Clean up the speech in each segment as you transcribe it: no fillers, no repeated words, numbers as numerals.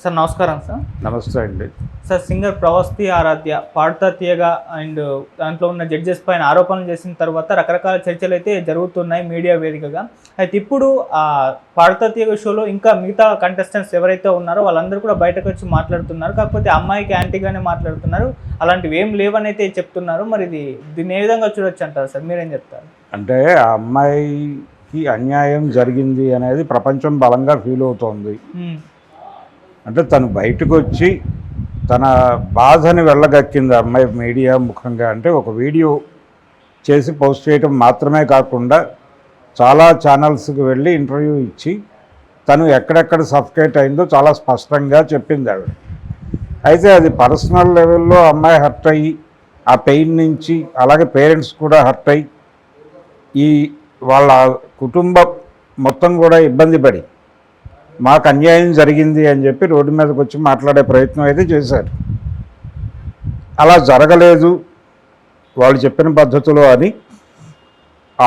Sir నమస్కారం sir. నమస్తే అండి. సార్ సింగర్ ప్రవస్తి ఆరాధ్య పాడుతా తీయగా అండ్ దాంట్లో ఉన్న జడ్జెస్ పైన ఆరోపణలు చేసిన తర్వాత రకరకాల చర్చలు అయితే జరుగుతున్నాయి మీడియా వేదికగా. అయితే ఇప్పుడు ఆ పాడుతా తీయగా షోలో ఇంకా మిగతా కంటెస్టెంట్స్ ఎవరైతే ఉన్నారో వాళ్ళందరూ కూడా బయటకు వచ్చి మాట్లాడుతున్నారు. కాకపోతే అమ్మాయికి యాంటీగానే మాట్లాడుతున్నారు, అలాంటివి ఏం లేవని అయితే చెప్తున్నారు. మరి దీన్ని ఏ విధంగా చూడొచ్చు అంటారు సార్, మీరేం చెప్తారు? అంటే ఆ అమ్మాయికి అన్యాయం జరిగింది అనేది ప్రపంచం బలంగా ఫీల్ అవుతోంది. అంటే తను బయటకు వచ్చి తన బాధని వెళ్ళగక్కింది అమ్మాయి మీడియా ముఖంగా. అంటే ఒక వీడియో చేసి పోస్ట్ చేయటం మాత్రమే కాకుండా చాలా ఛానల్స్కి వెళ్ళి ఇంటర్వ్యూ ఇచ్చి తను ఎక్కడెక్కడ సఫికేట్ అయిందో చాలా స్పష్టంగా చెప్పింది ఆవిడ. అయితే అది పర్సనల్ లెవెల్లో అమ్మాయి హర్ట్ అయ్యి ఆ పెయిన్ నుంచి, అలాగే పేరెంట్స్ కూడా హర్ట్ అయ్యి ఈ వాళ్ళ కుటుంబం మొత్తం కూడా ఇబ్బంది పడి మాకు అన్యాయం జరిగింది అని చెప్పి రోడ్డు మీదకి వచ్చి మాట్లాడే ప్రయత్నం అయితే చేశారు. అలా జరగలేదు వాళ్ళు చెప్పిన పద్ధతిలో అని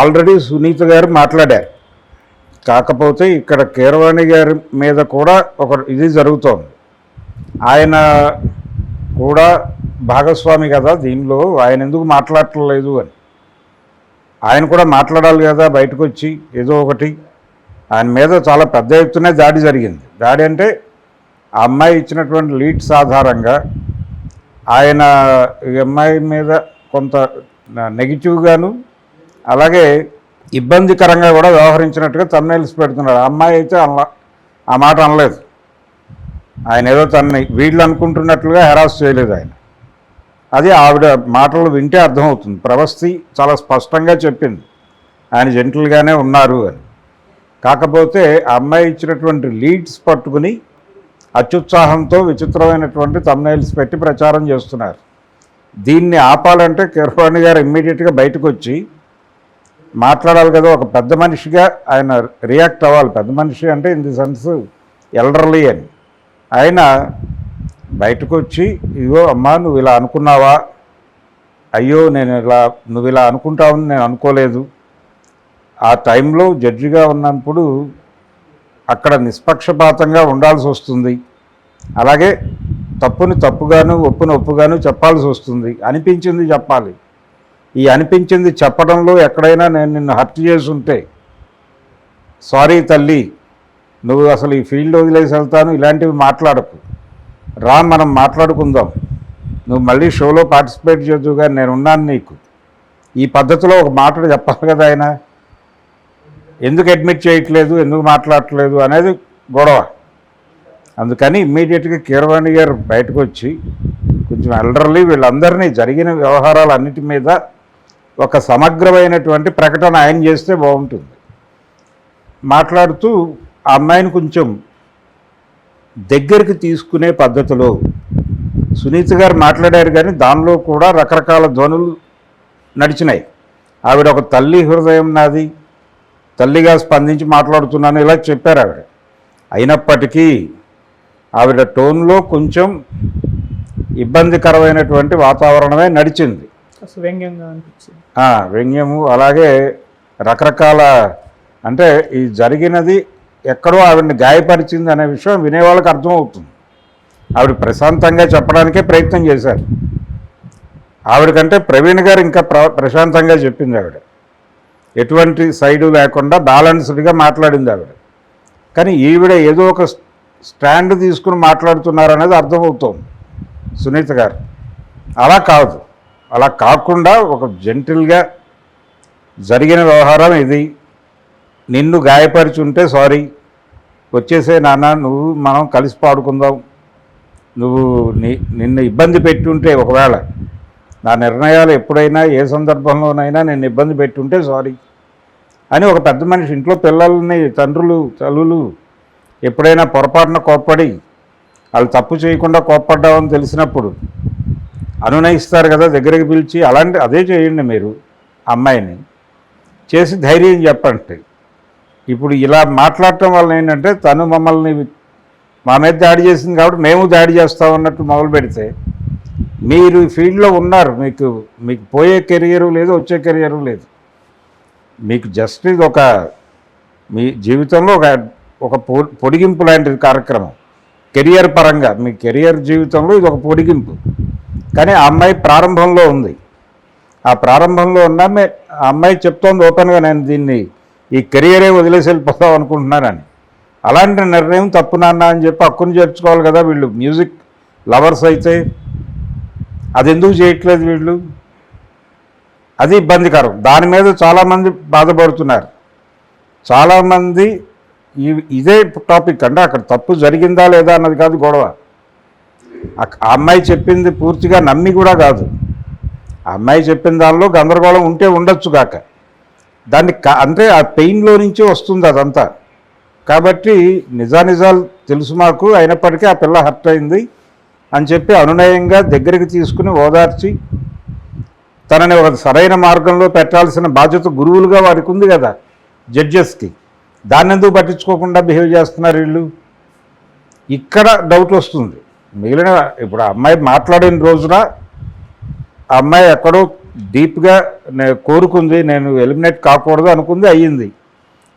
ఆల్రెడీ సునీత గారు మాట్లాడారు. కాకపోతే ఇక్కడ కీరవాణి గారి మీద కూడా ఒక ఇది జరుగుతోంది. ఆయన కూడా భాగస్వామి కదా దీనిలో, ఆయన ఎందుకు మాట్లాడట్లేదు అని. ఆయన కూడా మాట్లాడాలి కదా బయటకు వచ్చి ఏదో ఒకటి. ఆయన మీద చాలా పెద్ద ఎత్తునే దాడి జరిగింది. దాడి అంటే ఆ అమ్మాయి ఇచ్చినటువంటి లీడ్స్ ఆధారంగా ఆయన ఈ అమ్మాయి మీద కొంత నెగిటివ్గాను అలాగే ఇబ్బందికరంగా కూడా వ్యవహరించినట్టుగా థంబ్నెయిల్స్ పెడుతున్నాడు. ఆ అమ్మాయి అయితే ఆ మాట అనలేదు. ఆయన ఏదో తనని వీళ్ళు అనుకుంటున్నట్లుగా హెరాస్ చేయలేదు ఆయన. అది ఆవిడ మాటలు వింటే అర్థమవుతుంది. ప్రవస్తి చాలా స్పష్టంగా చెప్పింది ఆయన జెంటిల్గానే ఉన్నారు అని. కాకపోతే ఆ అమ్మాయి ఇచ్చినటువంటి లీడ్స్ పట్టుకుని అత్యుత్సాహంతో విచిత్రమైనటువంటి థంబ్నెయిల్స్ పెట్టి ప్రచారం చేస్తున్నారు. దీన్ని ఆపాలంటే కీరవాణి గారు ఇమ్మీడియట్గా బయటకు వచ్చి మాట్లాడాలి కదా. ఒక పెద్ద మనిషిగా ఆయన రియాక్ట్ అవ్వాలి. పెద్ద మనిషి అంటే ఇన్ ది సెన్స్ ఎల్డర్లీ అని. ఆయన బయటకు వచ్చి ఇగో అమ్మా నువ్వు ఇలా అనుకున్నావా, అయ్యో నువ్వు ఇలా అనుకుంటావని నేను అనుకోలేదు. ఆ టైంలో జడ్జిగా ఉన్నప్పుడు అక్కడ నిష్పక్షపాతంగా ఉండాల్సి వస్తుంది, అలాగే తప్పుని తప్పుగాను ఒప్పుని ఒప్పుగాను చెప్పాల్సి వస్తుంది. అనిపించింది చెప్పాలి. ఈ అనిపించింది చెప్పడంలో ఎక్కడైనా నేను నిన్ను హర్ట్ చేసి ఉంటే సారీ తల్లి, నువ్వు అసలు ఈ ఫీల్డ్ వదిలేసి వెళ్తాను, ఇలాంటివి మాట్లాడకు, రా మనం మాట్లాడుకుందాం, నువ్వు మళ్ళీ షోలో పార్టిసిపేట్ చేద్దుగా, నేను ఉన్నాను నీకు. ఈ పద్ధతిలో ఒక మాట చెప్పాలి కదా. ఆయన ఎందుకు అడ్మిట్ చేయట్లేదు, ఎందుకు మాట్లాడట్లేదు అనేది గొడవ. అందుకని ఇమ్మీడియట్గా కీరవాణి గారు బయటకు వచ్చి కొంచెం ఎల్డర్లీ వీళ్ళందరినీ జరిగిన వ్యవహారాలన్నిటి మీద ఒక సమగ్రమైనటువంటి ప్రకటన ఆయన చేస్తే బాగుంటుంది. మాట్లాడుతూ ఆ అమ్మాయిని కొంచెం దగ్గరికి తీసుకునే పద్ధతిలో సునీత గారు మాట్లాడారు. కానీ దానిలో కూడా రకరకాల ధ్వనులు నడిచినాయి. ఆవిడ ఒక తల్లి హృదయం నాది, తల్లిగా స్పందించి మాట్లాడుతున్నాను ఇలా చెప్పారు ఆవిడ. అయినప్పటికీ ఆవిడ టోన్లో కొంచెం ఇబ్బందికరమైనటువంటి వాతావరణమే నడిచింది. వ్యంగ్యము, అలాగే రకరకాల, అంటే ఈ జరిగినది ఎక్కడో ఆవిడని గాయపరిచింది అనే విషయం వినేవాళ్ళకి అర్థమవుతుంది. ఆవిడ ప్రశాంతంగా చెప్పడానికే ప్రయత్నం చేశారు. ఆవిడకంటే ప్రవీణ్ గారు ఇంకా ప్రశాంతంగా చెప్పింది. ఆవిడ ఎటువంటి సైడు లేకుండా బ్యాలెన్స్డ్గా మాట్లాడింది ఆవిడ. కానీ ఈవిడ ఏదో ఒక స్టాండ్ తీసుకుని మాట్లాడుతున్నారనేది అర్థమవుతోంది సునీత గారు. అలా కాదు, అలా కాకుండా ఒక జెంటిల్గా జరిగిన వ్యవహారం ఇది, నిన్ను గాయపరిచుంటే సారీ, వచ్చేసే నాన్న, నువ్వు మనం కలిసి పాడుకుందాం, నువ్వు నిన్ను ఇబ్బంది పెట్టుంటే, ఒకవేళ నా నిర్ణయాలు ఎప్పుడైనా ఏ సందర్భంలోనైనా నేను ఇబ్బంది పెట్టుంటే సారీ అని ఒక పెద్ద మనిషి ఇంట్లో పిల్లల్ని తండ్రులు తల్లులు ఎప్పుడైనా పొరపాటున కోప్పడి వాళ్ళు తప్పు చేయకుండా కోప్పడ్డామని తెలిసినప్పుడు అనునయిస్తారు కదా దగ్గరికి పిలిచి. అదే చేయండి మీరు అమ్మాయిని, చేసి ధైర్యం చెప్పండి. ఇప్పుడు ఇలా మాట్లాడటం వల్ల ఏంటంటే తను మమ్మల్ని మా మీద దాడి చేసింది కాబట్టి మేము దాడి చేస్తామన్నట్టు మొదలు పెడితే మీరు ఈ ఫీల్డ్లో ఉన్నారు, మీకు పోయే కెరియరు లేదు, వచ్చే కెరియరు లేదు. మీకు జస్ట్ ఇది ఒక మీ జీవితంలో ఒక పొడిగింపు లాంటి కార్యక్రమం. కెరియర్ పరంగా మీ కెరియర్ జీవితంలో ఇది ఒక పొడిగింపు. కానీ ఆ అమ్మాయి ప్రారంభంలో ఉంది. ఆ ప్రారంభంలో ఉన్న ఆ అమ్మాయి చెప్తోంది ఓపెన్గా, నేను దీన్ని ఈ కెరియరే వదిలేసి వెళ్ళిపోతాం అనుకుంటున్నానని. అలాంటి నిర్ణయం తప్పు నాన్న అని చెప్పి హక్కును చేర్చుకోవాలి కదా వీళ్ళు. మ్యూజిక్ లవర్స్ అయితే అది ఎందుకు చేయట్లేదు వీళ్ళు? అది ఇబ్బందికరం. దాని మీద చాలామంది బాధపడుతున్నారు. చాలామంది ఇదే టాపిక్ అంటే అక్కడ తప్పు జరిగిందా లేదా అన్నది కాదు గొడవ. ఆ అమ్మాయి చెప్పింది పూర్తిగా నమ్మి కూడా కాదు. ఆ అమ్మాయి చెప్పిన దానిలో గందరగోళం ఉంటే ఉండొచ్చు కాక, దాన్ని అంటే ఆ పెయిన్లో నుంచి వస్తుంది అదంతా. కాబట్టి నిజానిజాలు తెలుసు మాకు, అయినప్పటికీ ఆ పిల్ల హర్ట్ అయింది అని చెప్పి అనునయంగా దగ్గరికి తీసుకుని ఓదార్చి తనని ఒక సరైన మార్గంలో పెట్టాల్సిన బాధ్యత గురువులుగా వారికి ఉంది కదా జడ్జెస్కి. దాన్ని ఎందుకు పట్టించుకోకుండా బిహేవ్ చేస్తున్నారు వీళ్ళు? ఇక్కడ డౌట్ వస్తుంది. మిగిలిన ఇప్పుడు ఆ అమ్మాయి మాట్లాడిన రోజున ఆ అమ్మాయి ఎక్కడో డీప్గా కోరుకుంది, నేను ఎలిమినేట్ కాకూడదు అనుకుంది, అయ్యింది.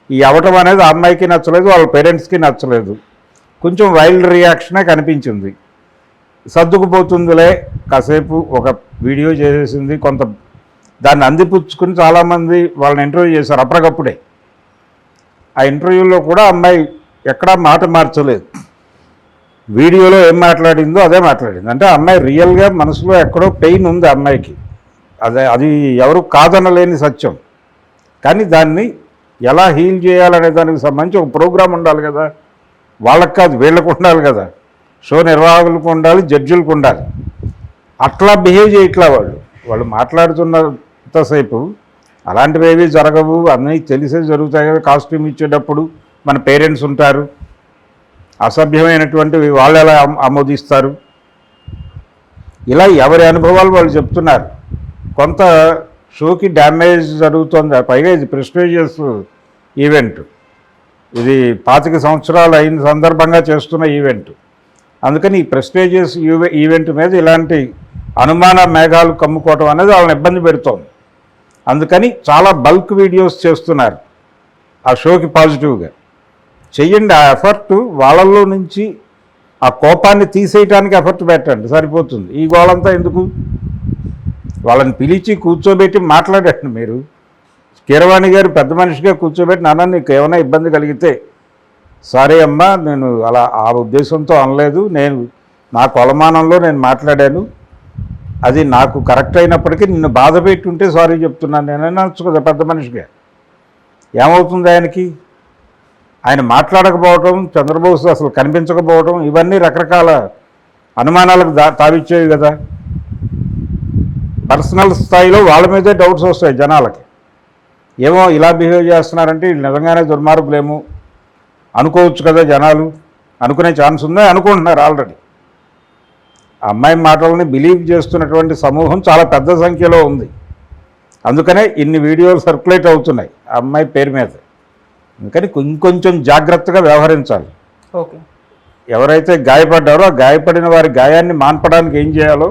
ఈ అవటం అనేది ఆ అమ్మాయికి నచ్చలేదు, వాళ్ళ పేరెంట్స్కి నచ్చలేదు. కొంచెం వైల్డ్ రియాక్షనే కనిపించింది. సర్దుకుపోతుందిలే, కాసేపు ఒక వీడియో చేసేసింది, కొంత దాన్ని అందిపుచ్చుకుని చాలామంది వాళ్ళని ఇంటర్వ్యూ చేశారు అప్పటికప్పుడే. ఆ ఇంటర్వ్యూలో కూడా అమ్మాయి ఎక్కడా మాట మార్చలేదు. వీడియోలో ఏం మాట్లాడిందో అదే మాట్లాడింది. అంటే అమ్మాయి రియల్గా మనసులో ఎక్కడో పెయిన్ ఉంది అమ్మాయికి. అది ఎవరు కాదనలేని సత్యం. కానీ దాన్ని ఎలా హీల్ చేయాలనే దానికి సంబంధించి ఒక ప్రోగ్రాం ఉండాలి కదా. వాళ్ళకి కాదు, వీళ్ళకు ఉండాలి కదా. షో నిర్వాహకులకు ఉండాలి, జడ్జిలకు ఉండాలి. అట్లా బిహేవ్ చేయట్లా వాళ్ళు మాట్లాడుతున్నంతసేపు అలాంటివి ఏవి జరగవు, అన్నీ తెలిసే జరుగుతాయి కదా. కాస్ట్యూమ్ ఇచ్చేటప్పుడు మన పేరెంట్స్ ఉంటారు, అసభ్యమైనటువంటివి వాళ్ళు ఎలా ఆమోదిస్తారు, ఇలా ఎవరి అనుభవాలు వాళ్ళు చెప్తున్నారు. కొంత షోకి డ్యామేజ్ జరుగుతుంది. పైగా ఇది ప్రెస్టీజియస్ ఈవెంట్, ఇది 25 సంవత్సరాలు అయిన సందర్భంగా చేస్తున్న ఈవెంట్. అందుకని ఈ ప్రెస్టీజియస్ ఈవెంట్ మీద ఇలాంటి అనుమాన మేఘాలు కమ్ముకోవటం అనేది వాళ్ళని ఇబ్బంది పెడుతోంది. అందుకని చాలా బల్క్ వీడియోస్ చేస్తున్నారు ఆ షోకి పాజిటివ్గా. చెయ్యండి, ఆ ఎఫర్ట్ వాళ్ళల్లో నుంచి ఆ కోపాన్ని తీసేయటానికి ఎఫర్ట్ పెట్టండి, సరిపోతుంది. ఈ గోళంతా ఎందుకు? వాళ్ళని పిలిచి కూర్చోబెట్టి మాట్లాడండి. మీరు కీరవాణి గారు పెద్ద మనిషిగా కూర్చోబెట్టి, నాన్న నీకు ఏమైనా ఇబ్బంది కలిగితే సారీ అమ్మా, నేను అలా ఆ ఉద్దేశంతో అనలేదు, నేను నా కొలమానంలో నేను మాట్లాడాను, అది నాకు కరెక్ట్ అయినప్పటికీ నిన్ను బాధ పెట్టుంటే సారీ చెప్తున్నాను నేనైనా అనొచ్చు కదా పెద్ద మనిషిగా. ఏమవుతుంది ఆయనకి? ఆయన మాట్లాడకపోవటం, చంద్రబోస్ అసలు కనిపించకపోవటం, ఇవన్నీ రకరకాల అనుమానాలకు తావిచ్చేవి కదా. పర్సనల్ స్థాయిలో వాళ్ళ మీదే డౌట్స్ వస్తాయి జనాలకి. ఏమో ఇలా బిహేవ్ చేస్తున్నారంటే వీళ్ళు నిజంగానే దుర్మార్గులేమో అనుకోవచ్చు కదా జనాలు. అనుకునే ఛాన్స్ ఉందా? అనుకుంటున్నారు ఆల్రెడీ. ఆ అమ్మాయి మాటలని బిలీవ్ చేస్తున్నటువంటి సమూహం చాలా పెద్ద సంఖ్యలో ఉంది. అందుకనే ఇన్ని వీడియోలు సర్క్యులేట్ అవుతున్నాయి ఆ అమ్మాయి పేరు మీద. అందుకని ఇంకొంచెం జాగ్రత్తగా వ్యవహరించాలి. ఓకే, ఎవరైతే గాయపడ్డారో ఆ గాయపడిన వారి గాయాన్ని మాన్పడానికి ఏం చేయాలో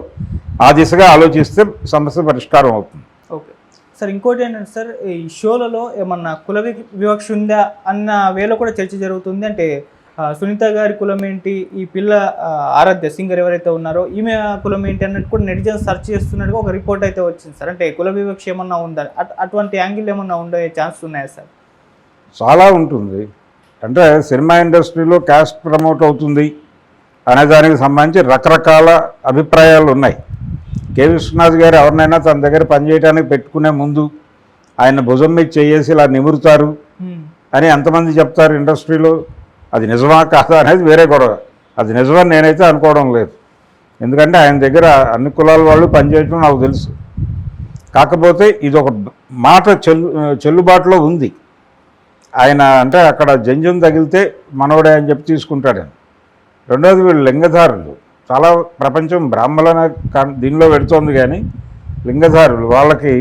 ఆ దిశగా ఆలోచిస్తే సమస్య పరిష్కారం అవుతుంది. ఓకే సార్, ఇంకోటి ఏంటంటే సార్, ఈ షోలలో ఏమన్నా కుల వివక్ష ఉందా అన్న వేలో కూడా చర్చ జరుగుతుంది. అంటే సునీత గారి కులం ఏంటి, ఈ పిల్ల ఆరాధ్య సింగర్ ఎవరైతే ఉన్నారో ఈమె కులం ఏంటి అన్నట్టు కూడా నెటిజన్ సెర్చ్ చేస్తున్నట్టుగా ఒక రిపోర్ట్ అయితే వచ్చింది సార్. అంటే కుల వివక్ష ఏమన్నా ఉందా, అటువంటి యాంగిల్ ఏమన్నా ఉండే ఛాన్స్ ఉన్నాయా సార్? చాలా ఉంటుంది. అంటే సినిమా ఇండస్ట్రీలో క్యాస్ట్ ప్రమోట్ అవుతుంది అనే దానికి సంబంధించి రకరకాల అభిప్రాయాలు ఉన్నాయి. కె విశ్వనాథ్ గారు ఎవరినైనా తన దగ్గర పనిచేయడానికి పెట్టుకునే ముందు ఆయన భుజం మీద చేసి ఇలా నిమురుతారు అని ఎంతమంది చెప్తారు ఇండస్ట్రీలో. అది నిజమా కాదా అనేది వేరే గొడవ. అది నిజమని నేనైతే అనుకోవడం లేదు. ఎందుకంటే ఆయన దగ్గర అన్ని కులాల వాళ్ళు పనిచేయడం నాకు తెలుసు. కాకపోతే ఇది ఒక మాట చెల్లుబాటులో ఉంది. ఆయన అంటే అక్కడ జంజం తగిలితే మనవడే అని చెప్పి తీసుకుంటాడని. రెండోది వీళ్ళు లింగధారులు, చాలా ప్రపంచం బ్రాహ్మణ దీనిలో పెడుతోంది, కానీ లింగధారులు వాళ్ళకి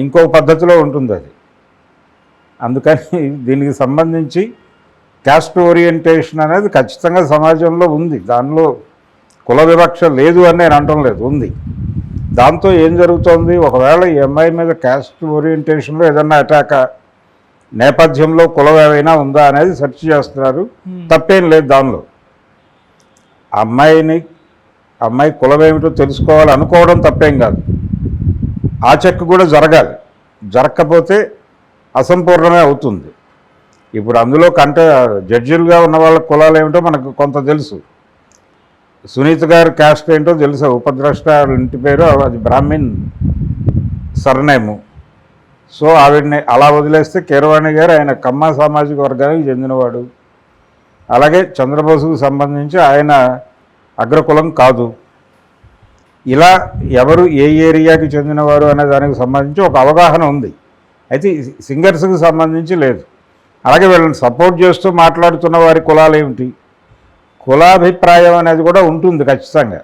ఇంకో పద్ధతిలో ఉంటుంది అది. అందుకని దీనికి సంబంధించి క్యాస్ట్ ఓరియంటేషన్ అనేది ఖచ్చితంగా సమాజంలో ఉంది. దానిలో కుల వివక్ష లేదు అని నేను అనటం లేదు, ఉంది. దాంతో ఏం జరుగుతోంది, ఒకవేళ ఈ అమ్మాయి మీద క్యాస్ట్ ఓరియంటేషన్లో ఏదన్నా అటాక్ నేపథ్యంలో కులం ఏమైనా ఉందా అనేది సెర్చ్ చేస్తున్నారు. తప్పేం లేదు దానిలో. అమ్మాయి కులం ఏమిటో తెలుసుకోవాలనుకోవడం తప్పేం కాదు. ఆ చెక్ కూడా జరగాలి. జరగకపోతే అసంపూర్ణమే అవుతుంది. ఇప్పుడు అందులో జడ్జిలుగా ఉన్న వాళ్ళ కులాలు ఏమిటో మనకు కొంత తెలుసు. సునీత గారి క్యాస్ట్ ఏంటో తెలుసు. ఉపద్రష్ట ఇంటి పేరు అది బ్రాహ్మిన్ సర్నేము. సో ఆవిడని అలా వదిలేస్తే కీరవాణి గారు ఆయన కమ్మ సామాజిక వర్గానికి చెందినవాడు. అలాగే చంద్రబోసుకు సంబంధించి ఆయన అగ్రకులం కాదు. ఇలా ఎవరు ఏ ఏరియాకి చెందినవారు అనే దానికి సంబంధించి ఒక అవగాహన ఉంది. అయితే సింగర్స్కి సంబంధించి లేదు. అలాగే వీళ్ళని సపోర్ట్ చేస్తూ మాట్లాడుతున్న వారి కులాలు ఏమిటి, కులాభిప్రాయం అనేది కూడా ఉంటుంది ఖచ్చితంగా.